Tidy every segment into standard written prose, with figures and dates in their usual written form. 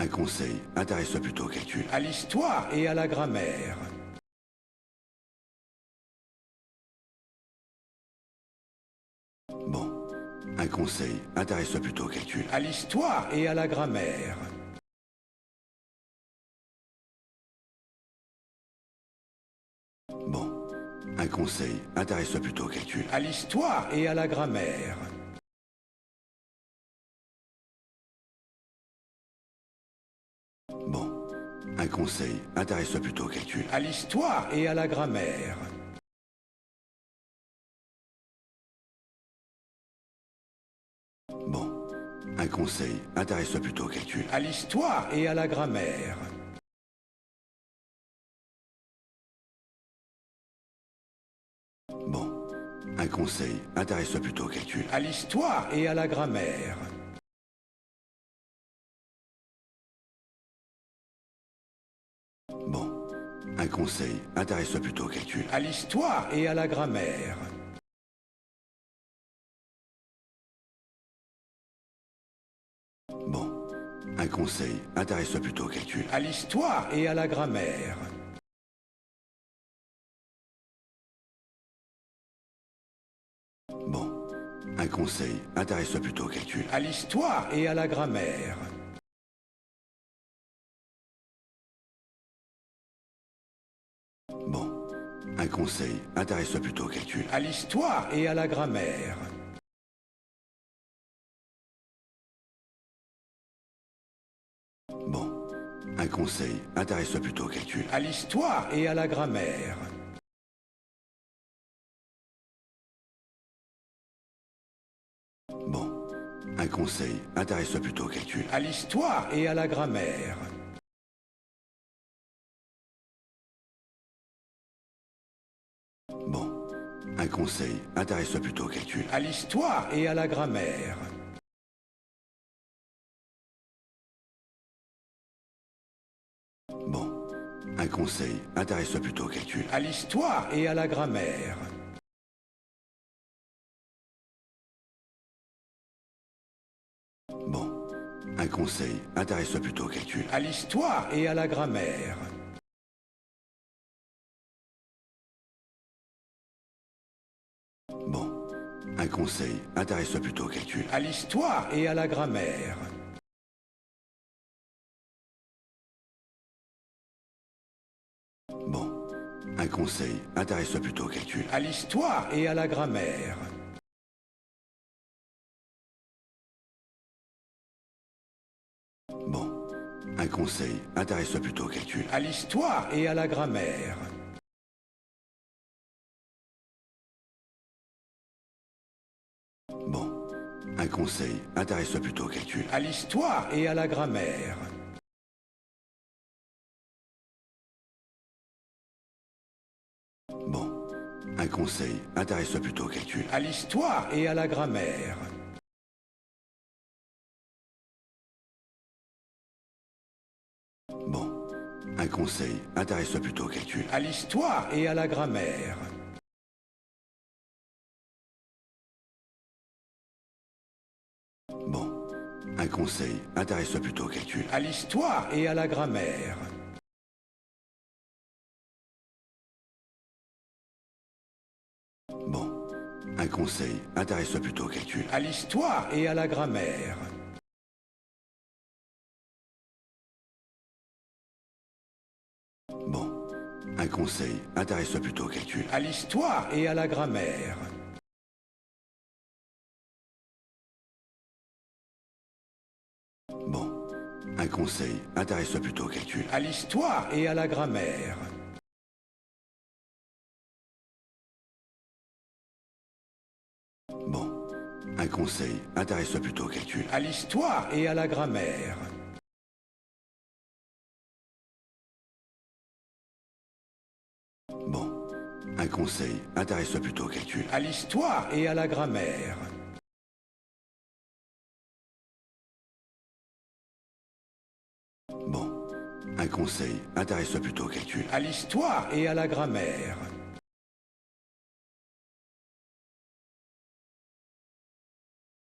Un conseil, intéresse-toi plutôt au calcul. À l'histoire et à la grammaire. Bon. Un conseil, intéresse-toi plutôt au calcul. À l'histoire et à la grammaire. Bon. Un conseil, intéresse-toi plutôt au calcul. À l'histoire et à la grammaire. Bon. Un conseil, intéresse-toi plutôt au calcul. À l'histoire et à la grammaire. Bon. Un conseil, intéresse-toi plutôt au calcul. À l'histoire et à la grammaire. Bon. Un conseil, intéresse-toi plutôt au calcul. À l'histoire et à la grammaire. Bon. Un conseil, intéresse-toi plutôt au calcul. À l'histoire et à la grammaire. Bon. Un conseil, intéresse-toi plutôt au calcul. À l'histoire et à la grammaire. Bon. Un conseil, intéresse-toi plutôt au calcul. À l'histoire et à la grammaire. Bon. Un conseil, intéresse-toi plutôt au calcul. À l'histoire et à la grammaire. Bon. Un conseil, intéresse-toi plutôt au calcul. À l'histoire et à la grammaire. Bon. Un conseil, intéresse-toi plutôt au calcul. À l'histoire et à la grammaire. Bon. Un conseil, intéresse-toi plutôt au calcul. À l'histoire et à la grammaire. Bon. Un conseil, intéresse-toi plutôt au calcul. À l'histoire et à la grammaire. Bon. Un conseil, intéresse-toi plutôt au calcul. À l'histoire et à la grammaire. Bon. Un conseil, intéresse-toi plutôt au calcul. À l'histoire et à la grammaire. Bon. Un conseil, intéresse-toi plutôt au calcul. À l'histoire et à la grammaire. Bon. Un conseil, intéresse-toi plutôt au calcul. À l'histoire et à la grammaire. Bon. Un conseil, intéresse-toi plutôt au calcul. À l'histoire et à la grammaire. Bon. Un conseil, intéresse-toi plutôt au calcul. À l'histoire et à la grammaire. Bon. Un conseil, intéresse-toi plutôt au calcul. À l'histoire et à la grammaire. Bon. Un conseil, intéresse-toi plutôt au calcul. À l'histoire et à la grammaire. Bon. Un conseil, intéresse-toi plutôt au calcul. À l'histoire et à la grammaire. Bon. Un conseil, intéresse-toi plutôt au calcul. À l'histoire et à la grammaire. Bon. Un conseil, intéresse-toi plutôt au calcul. À l'histoire et à la grammaire. Bon. Un conseil, intéresse-toi plutôt au calcul. À l'histoire et à la grammaire. Bon. Un conseil, intéresse-toi plutôt au calcul. À l'histoire et à la grammaire. Bon. Un conseil, intéresse-toi plutôt au calcul. À l'histoire et à la grammaire.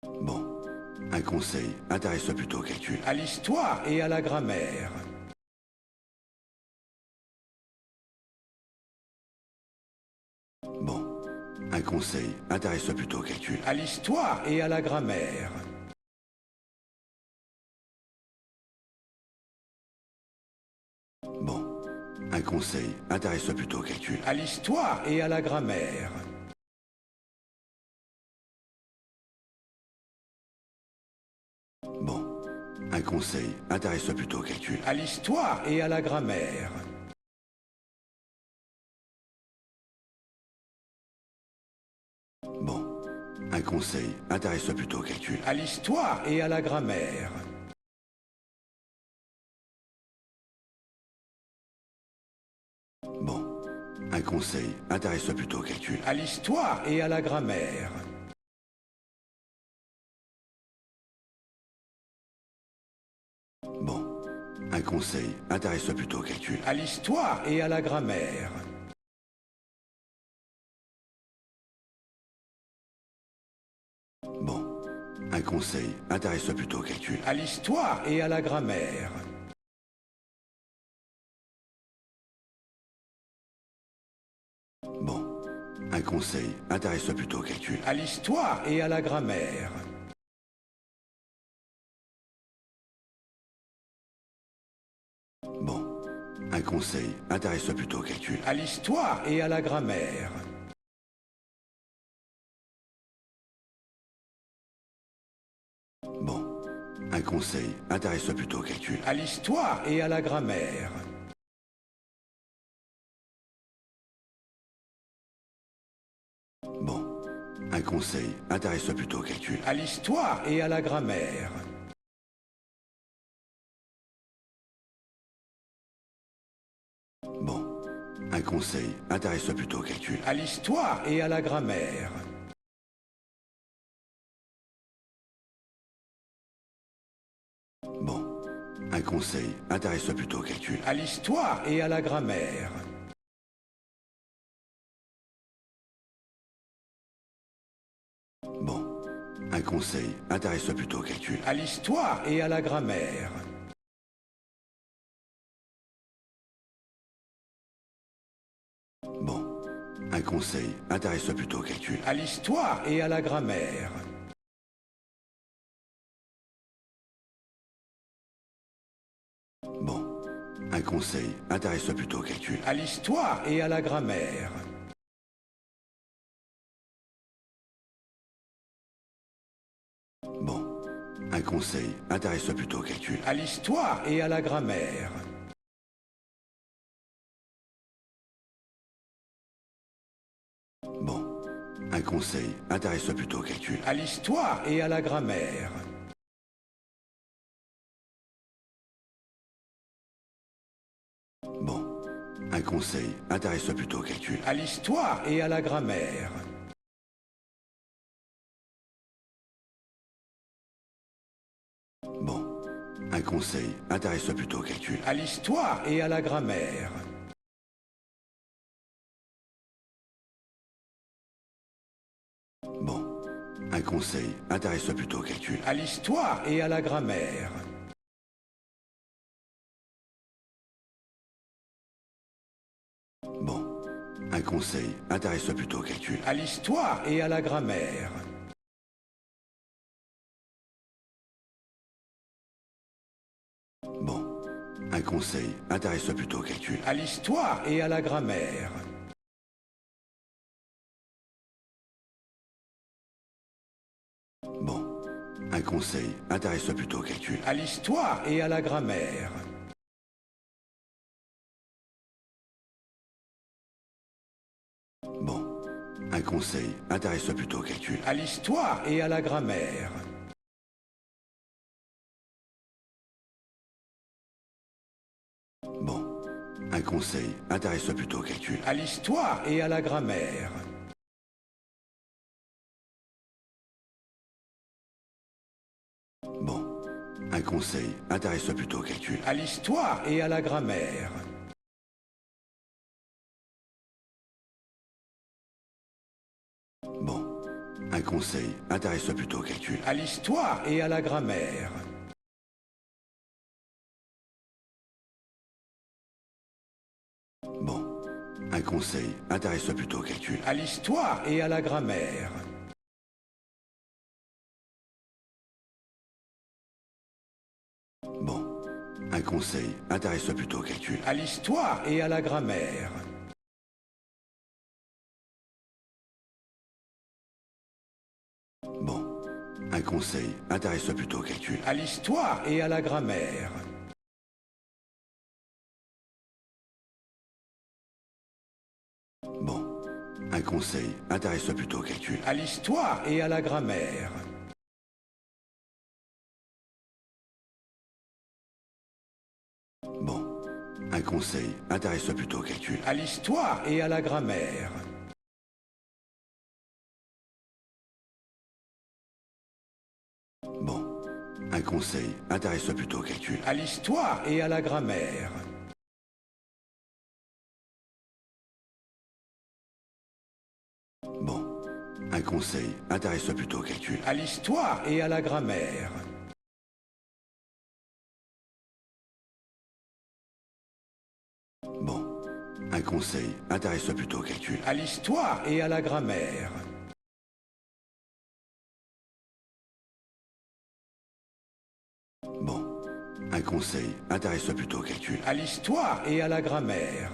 Bon. Un conseil, intéresse-toi plutôt au calcul. À l'histoire et à la grammaire. Bon. Un conseil, intéresse-toi plutôt au calcul. À l'histoire et à la grammaire. Bon. Un conseil, intéresse-toi plutôt au calcul. À l'histoire et à la grammaire. Bon. Un conseil, intéresse-toi plutôt au calcul. À l'histoire et à la grammaire. Bon. Un conseil, intéresse-toi plutôt au calcul. À l'histoire et à la grammaire. Bon. Un conseil, intéresse-toi plutôt au calcul. À l'histoire et à la grammaire. Bon. Un conseil, intéresse-toi plutôt au calcul. À l'histoire et à la grammaire. Bon. Un conseil, intéresse-toi plutôt au calcul. À l'histoire et à la grammaire. Bon. Un conseil, intéresse-toi plutôt au calcul. À l'histoire et à la grammaire. Bon. Un conseil, intéresse-toi plutôt au calcul. À l'histoire et à la grammaire. Bon. Un conseil, intéresse-toi plutôt au calcul. À l'histoire et à la grammaire. Bon. Un conseil, intéresse-toi plutôt au calcul. À l'histoire et à la grammaire. Bon. Un conseil, intéresse-toi plutôt au calcul. À l'histoire et à la grammaire. Bon. Un conseil, intéresse-toi plutôt au calcul. À l'histoire et à la grammaire. Bon. Un conseil, intéresse-toi plutôt au calcul. À l'histoire et à la grammaire. Bon. Un conseil, intéresse-toi plutôt au calcul. À l'histoire et à la grammaire. Bon. Un conseil, intéresse-toi plutôt au calcul. À l'histoire et à la grammaire. Bon. Un conseil, intéresse-toi plutôt au calcul. À l'histoire et à la grammaire. Bon. Un conseil, intéresse-toi plutôt au calcul. À l'histoire et à la grammaire. Bon. Un conseil, intéresse-toi plutôt au calcul. À l'histoire et à la grammaire. Bon. Un conseil, intéresse-toi plutôt au calcul. À l'histoire et à la grammaire. Bon. Un conseil, intéresse-toi plutôt au calcul. À l'histoire et à la grammaire. Bon. Un conseil, intéresse-toi plutôt au calcul. À l'histoire et à la grammaire. Bon. Un conseil, intéresse-toi plutôt au calcul. À l'histoire et à la grammaire. Bon. Un conseil, intéresse-toi plutôt au calcul. À l'histoire et à la grammaire. Bon. Un conseil, intéresse-toi plutôt au calcul. À l'histoire et à la grammaire. Bon. Un conseil, intéresse-toi plutôt au calcul. À l'histoire et à la grammaire. Bon. Un conseil, intéresse-toi plutôt au calcul. À l'histoire et à la grammaire. Bon. Un conseil, intéresse-toi plutôt au calcul. À l'histoire et à la grammaire. Bon. Un conseil, intéresse-toi plutôt au calcul. À l'histoire et à la grammaire. Bon. Un conseil, intéresse-toi plutôt au calcul. À l'histoire et à la grammaire. Bon. Un conseil, intéresse-toi plutôt au calcul. À l'histoire et à la grammaire. Bon. Un conseil, intéresse-toi plutôt au calcul. À l'histoire et à la grammaire. Bon. Un conseil, intéresse-toi plutôt au calcul. À l'histoire et à la grammaire. Bon. Un conseil, intéresse-toi plutôt au calcul. À l'histoire et à la grammaire. Bon. Un conseil, intéresse-toi plutôt au calcul. À l'histoire et à la grammaire. Bon. Un conseil, intéresse-toi plutôt au calcul. À l'histoire et à la grammaire. Bon. Un conseil, intéresse-toi plutôt au calcul. À l'histoire et à la grammaire.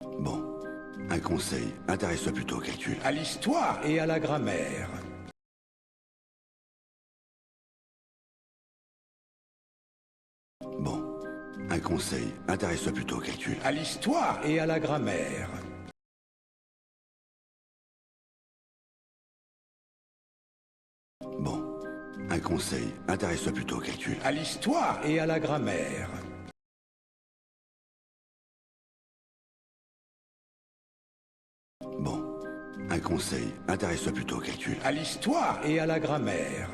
Bon. Un conseil, intéresse-toi plutôt au calcul. À l'histoire et à la grammaire. Bon. Un conseil, intéresse-toi plutôt au calcul. À l'histoire et à la grammaire. Bon. Un conseil, intéresse-toi plutôt au calcul. À l'histoire et à la grammaire. Bon. Un conseil, intéresse-toi plutôt au calcul. À l'histoire et à la grammaire.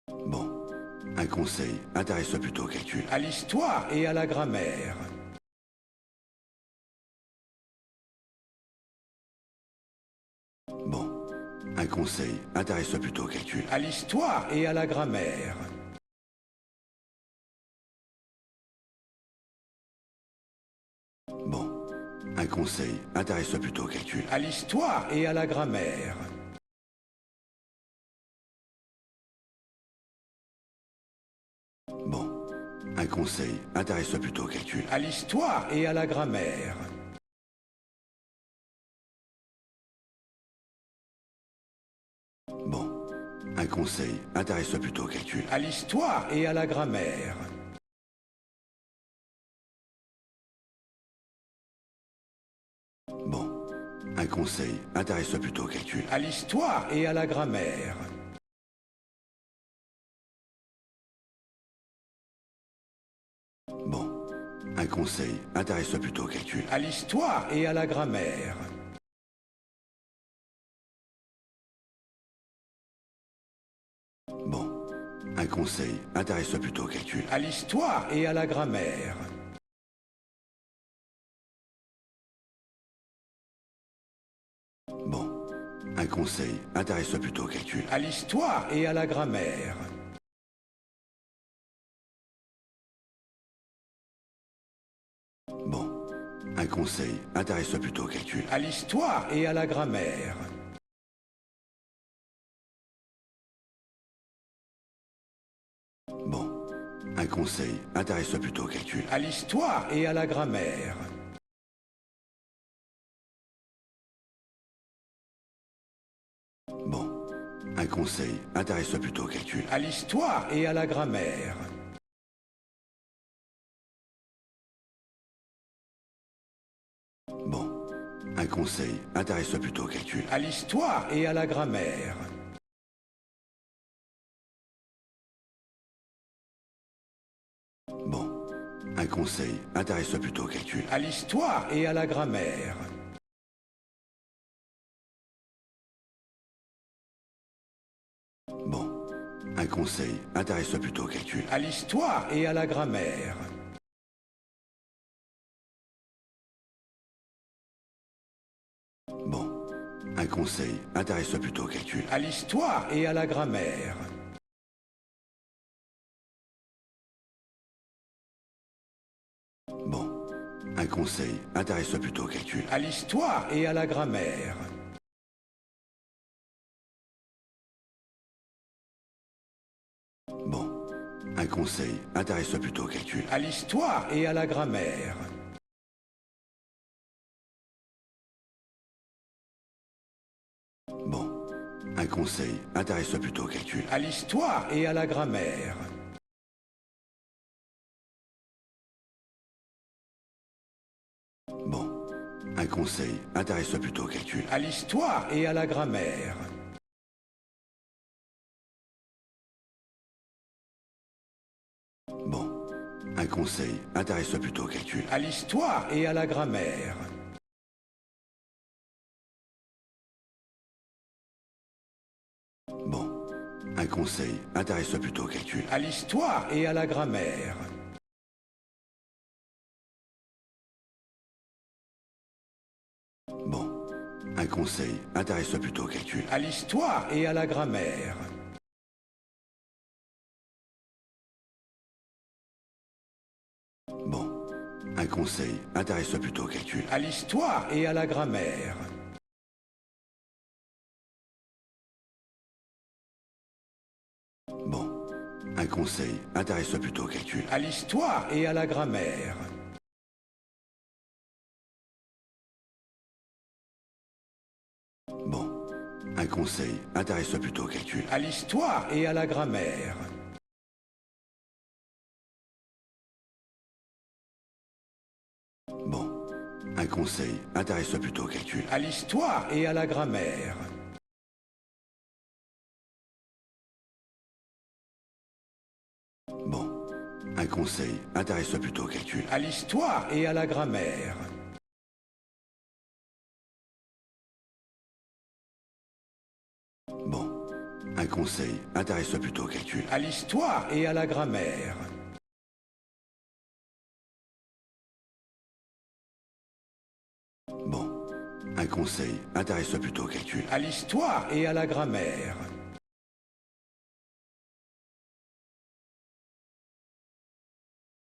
Bon. Un conseil, intéresse-toi plutôt au calcul. À l'histoire et à la grammaire. Bon. Un conseil, intéresse-toi plutôt au calcul. À l'histoire et à la grammaire. Bon. Un conseil, intéresse-toi plutôt au calcul. À l'histoire et à la grammaire. Bon. Un conseil, intéresse-toi plutôt au calcul. À l'histoire et à la grammaire. Bon. Un conseil, intéresse-toi plutôt au calcul. À l'histoire et à la grammaire. Bon. Un conseil, intéresse-toi plutôt au calcul. À l'histoire et à la grammaire. Bon. Un conseil, intéresse-toi plutôt au calcul. À l'histoire et à la grammaire. Bon. Un conseil, intéresse-toi plutôt au calcul. À l'histoire et à la grammaire. Bon. Un conseil, intéresse-toi plutôt au calcul. À l'histoire et à la grammaire. Bon. Un conseil, intéresse-toi plutôt au calcul. À l'histoire et à la grammaire. Bon. Un conseil, intéresse-toi plutôt au calcul. À l'histoire et à la grammaire. Bon. Un conseil, intéresse-toi plutôt au calcul. À l'histoire et à la grammaire. Bon. Un conseil, intéresse-toi plutôt au calcul. À l'histoire et à la grammaire. Bon. Un conseil, intéresse-toi plutôt au calcul. À l'histoire et à la grammaire. Bon. Un conseil, intéresse-toi plutôt au calcul. À l'histoire et à la grammaire. Bon. Un conseil, intéresse-toi plutôt au calcul. À l'histoire et à la grammaire. Bon. Un conseil, intéresse-toi plutôt au calcul. À l'histoire et à la grammaire. Bon. Un conseil, intéresse-toi plutôt au calcul. À l'histoire et à la grammaire. Bon. Un conseil, intéresse-toi plutôt au calcul. À l'histoire et à la grammaire. Bon. Un conseil, intéresse-toi plutôt au calcul. À l'histoire et à la grammaire. Bon. Un conseil, intéresse-toi plutôt au calcul. À l'histoire et à la grammaire. Bon. Un conseil, intéresse-toi plutôt au calcul. À l'histoire et à la grammaire. Bon. Un conseil, intéresse-toi plutôt au calcul. À l'histoire et à la grammaire. Bon. Un conseil, intéresse-toi plutôt au calcul. À l'histoire et à la grammaire. Bon. Un conseil, intéresse-toi plutôt au calcul. À l'histoire et à la grammaire. Bon. Un conseil, intéresse-toi plutôt au calcul. À l'histoire et à la grammaire. Bon. Un conseil, intéresse-toi plutôt au calcul. À l'histoire et à la grammaire. Bon. Un conseil, intéresse-toi plutôt au calcul. À l'histoire et à la grammaire. Bon. Un conseil, intéresse-toi plutôt au calcul. À l'histoire et à la grammaire. Bon. Un conseil, intéresse-toi plutôt au calcul. À l'histoire et à la grammaire.